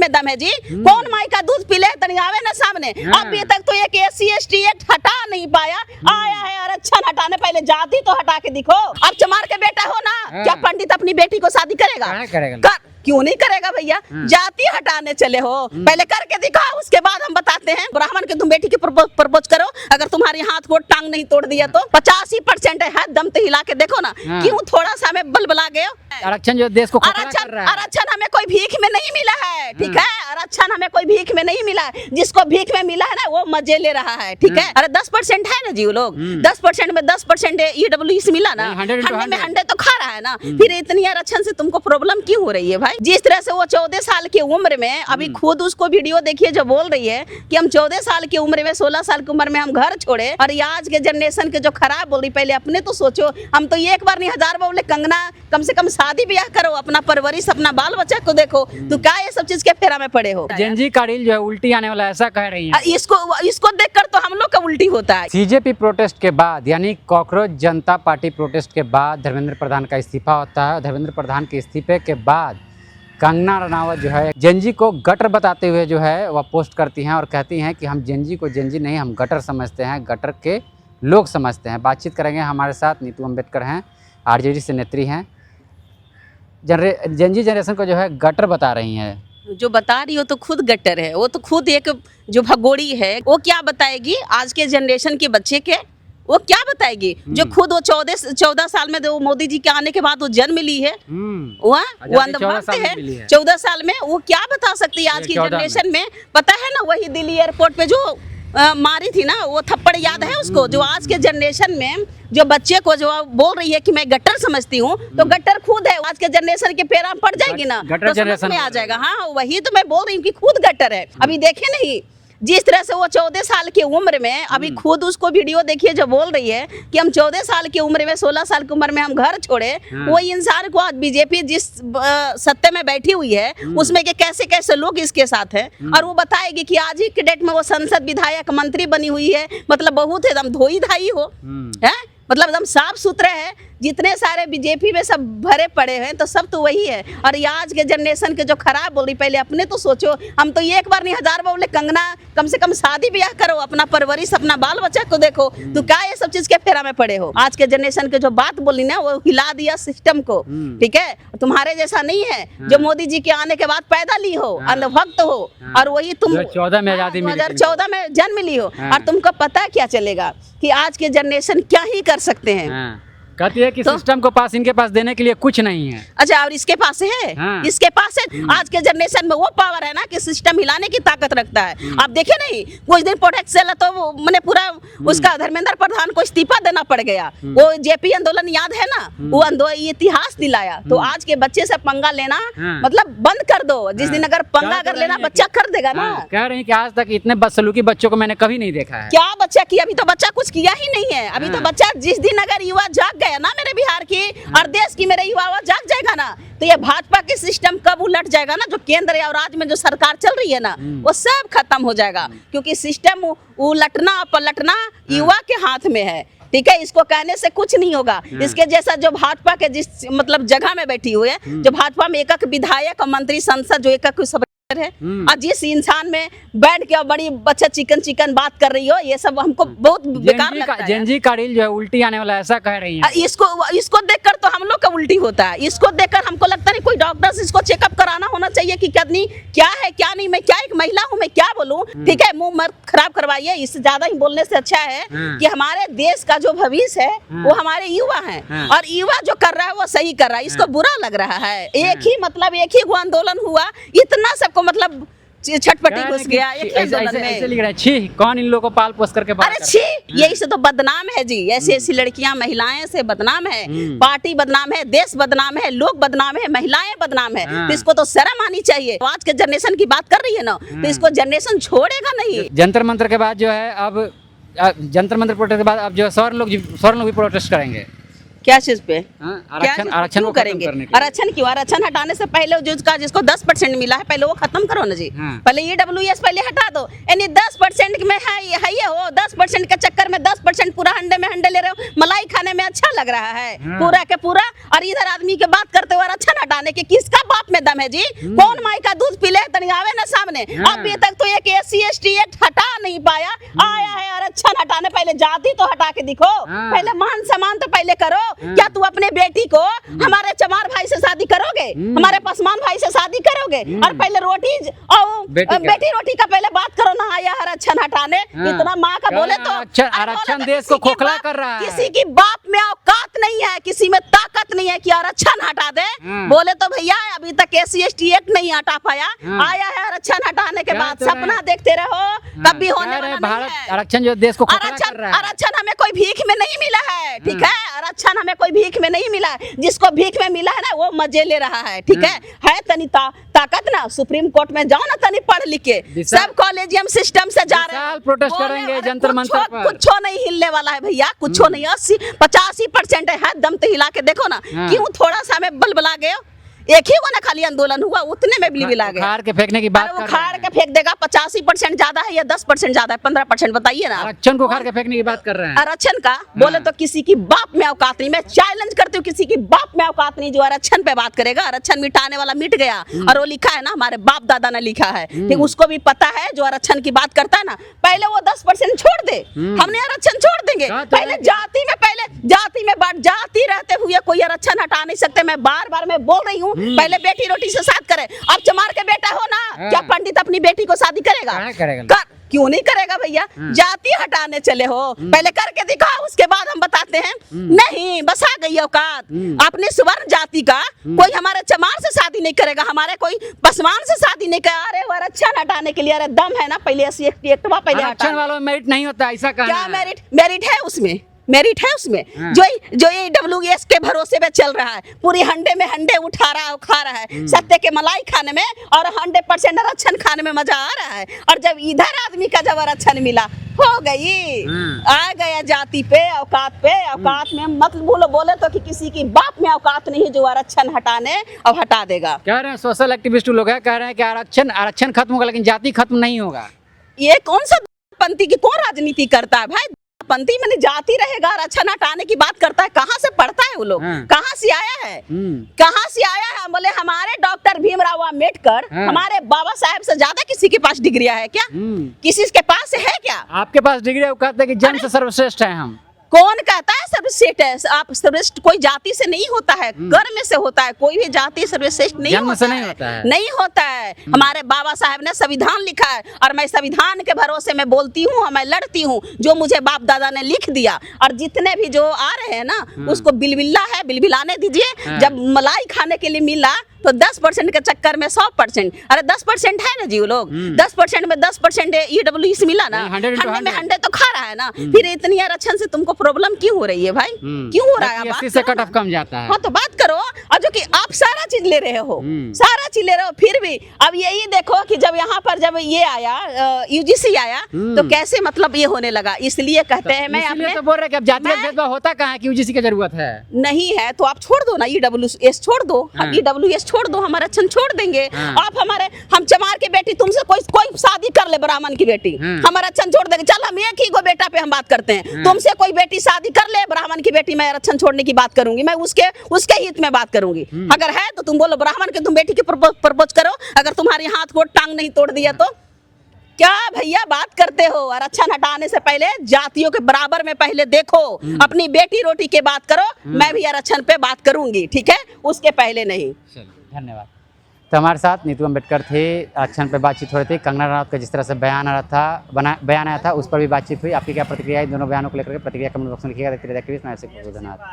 में दम है जी। कौन माई का दूध पी ले तनी आवे ना सामने। अभी तक तो एक SC/ST एक्ट हटा नहीं पाया। आया है आरक्षण हटाने, पहले जाति तो हटा के दिखो। अब चमार के बेटा हो ना, क्या पंडित अपनी बेटी को शादी करेगा? क्यों नहीं करेगा भैया? जाति हटाने चले हो, पहले करके दिखाओ, उसके बाद हम बताते हैं। ब्राह्मण के तुम बेटी की प्रपोज करो, अगर तुम्हारी हाथ को टांग नहीं तोड़ दिया तो 85% है, दम तो हिला के देखो ना। क्यों थोड़ा सा हमें बलबला गए? आरक्षण जो देश को खतरा कर रहा है। आरक्षण हमें कोई भीख में नहीं मिला है, ठीक है? आरक्षण हमें कोई भीख में नहीं मिला है। जिसको भीख में मिला है ना, वो मजे ले रहा है, ठीक है? अरे 10% है ना जी, वो लोग 10% में 10% EWS मिला ना, 100 तो खा रहा है ना। फिर इतनी आरक्षण से तुमको प्रॉब्लम क्यों हो रही है भाई? जिस तरह से वो 14 साल की उम्र में, अभी खुद उसको वीडियो देखिए जो बोल रही है कि हम 14 साल की उम्र में, 16 साल की उम्र में हम घर छोड़े, और ये आज के जनरेशन के जो खराब बोल रही, पहले अपने तो सोचो। हम तो एक बार नहीं 1000 बार बोले कंगना कम से कम शादी ब्याह करो, अपना परवरिश, अपना बाल बच्चा को देखो। तो क्या ये सब चीज के फेरा में पड़े हो? जेनजी का रील जो है उल्टी आने वाला, ऐसा कह रही है। इसको देखकर तो हम लोग का उल्टी होता है। CJP प्रोटेस्ट के बाद, यानी कॉकरोच जनता पार्टी प्रोटेस्ट के बाद धर्मेंद्र प्रधान का इस्तीफा होता है। धर्मेंद्र प्रधान के इस्तीफे के बाद कंगना रनावत जो है जेनजी को गटर बताते हुए जो है वह पोस्ट करती हैं और कहती हैं कि हम जेनजी को जेनजी नहीं, हम गटर समझते हैं, गटर के लोग समझते हैं। बातचीत करेंगे हमारे साथ नीतू अम्बेडकर हैं, RJD से नेत्री हैं। जेनजी जनरेशन को जो है गटर बता रही हैं। जो बता रही हो तो खुद गटर है, वो तो खुद एक जो भगोड़ी है, वो क्या बताएगी आज के जनरेशन के बच्चे के? वो क्या बताएगी जो खुद वो 14 साल में, वो मोदी जी के आने के बाद वो जन्म ली है, वो अंधभक्त है 14 साल में, वो क्या बता सकती है आज की जनरेशन में? पता है ना, वही दिल्ली एयरपोर्ट पे जो मारी थी ना, वो थप्पड़ याद है उसको? जो आज के जनरेशन में जो बच्चे को जो बोल रही है कि मैं गटर समझती हूँ, तो गटर खुद है। आज के जनरेशन के पैरा पड़ जाएगी ना तो समझ में आ जाएगा। हाँ, वही तो मैं बोल रही हूँ कि खुद गटर है। अभी देखे नहीं जिस तरह से वो 14 साल की उम्र में, अभी खुद उसको वीडियो देखिए जो बोल रही है कि हम 14 साल की उम्र में, 16 साल की उम्र में हम घर छोड़े। वो इंसान को आज BJP जिस सत्ता में बैठी हुई है उसमें के कैसे कैसे लोग इसके साथ हैं, और वो बताएगी कि आज ही के डेट में वो संसद विधायक मंत्री बनी हुई है। मतलब बहुत एकदम धोई धाई हो है, मतलब एकदम साफ सुथरे है। जितने सारे BJP में सब भरे पड़े हैं तो सब तो वही है। और ये आज के जनरेशन के जो खराब बोल रही, पहले अपने तो सोचो। हम तो एक बार नहीं 1000 बार बोले कंगना कम से कम शादी ब्याह करो, अपना परवरिश, अपना बाल बच्चा को देखो। तो क्या ये सब चीज के फेरा में पड़े हो? आज के जनरेशन के जो बात बोली ना, वो हिला दिया सिस्टम को, ठीक है? तुम्हारे जैसा नहीं है जो मोदी जी के आने के बाद पैदा ली हो, अंधभक्त हो, और वही तुम 2014 में जन्म ली हो, और तुमको पता क्या चलेगा कि आज के जनरेशन क्या ही कर सकते हैं। कहती है कि सिस्टम को पास इनके पास देने के लिए कुछ नहीं है। अच्छा, और इसके पास है? हाँ। इसके पास है। आज के जनरेशन में वो पावर है ना कि सिस्टम हिलाने की ताकत रखता है। आप देखे नहीं, कुछ दिन प्रोटेक्ट चला तो वो मैंने पूरा उसका धर्मेंद्र प्रधान को इस्तीफा देना पड़ गया। वो JP आंदोलन याद है ना, वो इतिहास दिलाया। तो आज के बच्चे से पंगा लेना मतलब बंद कर दो। जिस दिन अगर पंगा अगर लेना बच्चा कर देगा ना। कह रही कि आज तक इतने बदसलूकी बच्चों को मैंने कभी नहीं देखा है। क्या बच्चा किया? अभी तो बच्चा कुछ किया ही नहीं है। अभी तो बच्चा, जिस दिन अगर युवा जाग गया ना मेरे बिहार की और देश की, मेरे युवा जाग जाएगा ना, तो ये भाजपा की सिस्टम कब उलट जाएगा ना, जो केंद्र और राज्य में जो सरकार चल रही है ना, वो सब खत्म हो जाएगा। क्योंकि सिस्टम उलटना पलटना युवा के हाथ में है, ठीक है? इसको कहने से कुछ नहीं होगा। इसके जैसा जो भाजपा के जिस मतलब जगह में बैठी हुई है, जो भाजपा में एक विधायक और मंत्री संसद जो एक सब है, और जिस इंसान में बैठ के बड़ी बच्चा चिकन बात कर रही हो, ये सब हमको बहुत बेकार लगता है। जेनजी का रील जो है उल्टी आने वाला, ऐसा कह रही है। इसको देखकर तो हम लोग का उल्टी होता है। इसको देखकर हमको लगता नहीं कोई डॉक्टर से इसको चेकअप कराना होना चाहिए कि कितनी क्या है क्या नहीं। मैं क्या एक महिला हूँ, मैं क्या बोलूँ, ठीक है? मुंह मत खराब करवाइए। इससे ज्यादा ही बोलने से अच्छा है कि हमारे देश का जो भविष्य है वो हमारे युवा है, और युवा जो कर रहा है वो सही कर रहा है। इसको बुरा लग रहा है। एक ही मतलब एक ही आंदोलन हुआ, इतना सबको मतलब छटपटी घुस गया एक आंदोलन में। ऐसे लिख रहा है, छी कौन इन लोगों को पाल पोस करके बात। अरे छी, यही से तो बदनाम है जी। ऐसी ऐसी लड़कियां महिलाएं से बदनाम है, पार्टी बदनाम है, देश बदनाम है, लोग बदनाम है, महिलाएं बदनाम है। तो इसको तो शर्म आनी चाहिए। तो आज के जनरेशन की बात कर रही है ना, तो इसको जनरेशन छोड़ेगा नहीं। जंतर मंत्र के बाद जो है, अब जंतर मंत्र प्रोटेस्ट के बाद अब जो 100 लोग भी प्रोटेस्ट करेंगे। क्या चीज पे? हाँ, क्या आरक्षण चीज- आरक्षण क्यों को खत्म करेंगे? करने के लिए। आरक्षण क्यों? आरक्षण हटाने से पहले जिसको 10% मिला है पहले वो खत्म करो ना जी। हाँ। पहले EWS पहले हटा दो। यानी 10% में है ये हो 10% के चक्कर में 10% पूरा हंडे में हंडे ले रहे हो। मलाई खाने में अच्छा लग रहा है हाँ। पूरा के पूरा, और इधर आदमी के बात करते हो आरक्षण हटाने के। किसका बाप में दम है जी? कौन माई का दूध पी ले तनी आवे ना सामने। हाँ। अभी तक तो एक SC ST एक्ट हटा नहीं पाया। आया है आरक्षण हटाने, पहले जाति तो हटा के दिखो। हाँ। पहले मान सम्मान तो पहले करो। क्या तू अपने बेटी को हमारे चमार भाई से शादी करोगे? हमारे पसमान भाई से शादी करोगे? और पहले रोटी और बेटी रोटी का पहले बात करो ना। आया आरक्षण हटाने, हाँ। इतना माँ का बोले तो आरक्षण देश को खोखला कर रहा है। किसी की बाप में औकात नहीं है, किसी में ताकत नहीं है कि आरक्षण हटा दे। हाँ। बोले तो भैया अभी तक SC ST एक्ट नहीं हटा पाया। हाँ। आया है आरक्षण हटाने के क्या बाद तो रहे? सपना देखते रहो, कभी कह होने रहे वाला नहीं भारत है। आरक्षण जो देश को खोखला कर रहा है। आरक्षण हमें कोई भीख में नहीं मिला है, ठीक है? आरक्षण हमें कोई भीख में नहीं मिला है। जिसको भीख में मिला है ना वो मजे ले रहा है, ठीक है तनी ताकत ना सुप्रीम कोर्ट में जाओ ना, तनी पढ़ लिख के। सब कॉलेजियम सिस्टम से जा रहे हैं, प्रोटेस्ट करेंगे जंतर मंतर पर। कुछ नहीं हिलने वाला है भैया, कुछ नहीं। 80-85% है, दम तो हिला के देखो ना। क्यों थोड़ा सा हमें बलबला गए? एक ही वो ना खाली आंदोलन हुआ, उतने में बिलबिला गया। उखाड़ के फेंकने की बात अरे कर वो रहे खाड़ हैं। के फेंक देगा। 85% ज्यादा है या 10% ज्यादा है? 15% बताइए ना। आरक्षण को उखाड़ के फेंकने की बात कर रहे हैं। आरक्षण का बोले तो किसी की बाप में औकात नहीं। मैं चैलेंज करती हूँ, किसी की बाप में औकात नहीं जो आरक्षण पे बात करेगा। आरक्षण मिटाने वाला मिट गया, और वो लिखा है ना, हमारे बाप दादा ने लिखा है, ठीक? उसको भी पता है जो आरक्षण की बात करता है ना, पहले वो 10% छोड़ दे, हमने आरक्षण छोड़ देंगे। पहले जाति में बात, जाति रहते हुए कोई आरक्षण हटा नहीं सकते। मैं बार मैं बोल रही हूँ, पहले बेटी रोटी से शादी करे। अब चमार के बेटा हो ना, क्या पंडित अपनी बेटी को शादी करेगा? क्यों नहीं करेगा भैया? जाति हटाने चले हो, पहले करके दिखाओ, उसके बाद हम बताते हैं। नहीं, बस आ गई औकात अपने स्वर्ण जाति का। कोई हमारे चमार से शादी नहीं करेगा, हमारे कोई पसवान से शादी नहीं करेगा। अरे वो आरक्षण हटाने के लिए अरे दम है ना, पहले SC ST एक्ट पहले आरक्षण वालों में मेरिट नहीं होता, ऐसा कहना क्या है। मेरिट है उसमें? मेरिट है उसमें? जो ये EWS के भरोसे पे चल रहा है, पूरी हंडे में हंडे उठा रहा है, खा रहा है सत्ते के मलाई खाने में, और 100% आरक्षण खाने में मजा आ रहा है। और जब इधर आदमी का जब आरक्षण मिला, हो गई आ गया जाति पे, औकात में मत बोले तो कि किसी की बाप में औकात नहीं जो आरक्षण हटाने और हटा देगा। कह रहे हैं सोशल एक्टिविस्ट लोग हैं, कह रहे हैं कि आरक्षण खत्म होगा लेकिन जाति खत्म नहीं होगा। ये कौन सा पंथी की कौन राजनीति करता है भाई? पंथी मैंने जाति रहेगा, आरक्षण हटाने की बात करता है। कहाँ से पढ़ता है वो लोग? कहाँ से आया है? कहाँ से आया है? बोले हमारे डॉक्टर भीमराव अंबेडकर, हमारे बाबा साहेब से ज्यादा किसी के पास डिग्रियां है क्या? किसी के पास है क्या? आपके पास डिग्री है, वो कहते हैं कि जन्म से सर्वश्रेष्ठ है हम। कौन कहता है सर्वश्रेष्ठ है? आप सर्वश्रेष्ठ कोई जाति से नहीं होता है, कर्म से होता है। कोई भी जाति सर्वश्रेष्ठ नहीं होता है, नहीं होता है। हमारे बाबा साहब ने संविधान लिखा है, और मैं संविधान के भरोसे में बोलती हूँ, मैं लड़ती हूँ, जो मुझे बाप दादा ने लिख दिया। और जितने भी जो आ रहे हैं ना, उसको बिलबिला है, बिलबिलाने दीजिए। जब मलाई खाने के लिए मिला तो 10% के चक्कर में 100%। अरे 10% है ना जी, वो लोग 10% में 10% EWS मिला ना, हंडे में हंडे तो खा रहा है ना। फिर इतनी आरक्षण से तुमको प्रॉब्लम क्यों हो रही है भाई? क्यों हो रहा है? SC से कट ऑफ कम जाता है। हाँ तो बात करो। और जो कि आप सारा चीज ले रहे हो, सारा चीज ले रहे हो, फिर भी अब यही देखो कि जब यहाँ पर जब ये आया UGC आया तो कैसे मतलब ये होने लगा। इसलिए कहते हैं, मैं अपने तो बोल रहे कि अब जातीय भेदभाव होता कहाँ है कि UGC की जरूरत है? नहीं है तो आप छोड़ दो ना, EWS छोड़ दो, EWS छोड़ दो, हम आरक्षण छोड़ देंगे। आप हम चमार के बेटी तुमसे कोई शादी कर ले, ब्राह्मण की बेटी, हम आरक्षण छोड़ देंगे। चल हम एक ही को बेटा पे हम बात करते हैं, तुमसे कोई बेटी शादी कर ले, ब्राह्मण की बेटी, मैं आरक्षण छोड़ने की बात करूंगी, मैं उसके हित में बात करूंगी। अगर है तो तुम बोलो ब्राह्मण के तुम बेटी की प्रपोज करो, अगर तुम्हारी हाथ को टांग नहीं तोड़ दिया तो। क्या भैया बात करते हो? आरक्षण हटाने से पहले जातियों के बराबर में पहले देखो, अपनी बेटी रोटी के बात करो। मैं भी आरक्षण पे बात करूंगी, ठीक है, उसके पहले नहीं। धन्यवाद। तो हमारे साथ नीतू अम्बेडकर थे, आरक्षण पे बातचीत हो रही थी। कंगना रनौत का जिस तरह से बयान आया था उस पर भी बातचीत हुई। आपकी क्या प्रतिक्रिया है दोनों बयानों को लेकर? प्रतिक्रिया कमेंट बॉक्स में लिखिएगा। देखते रहिए एक्टिविस्ट। मैं आपसे धन्यवाद।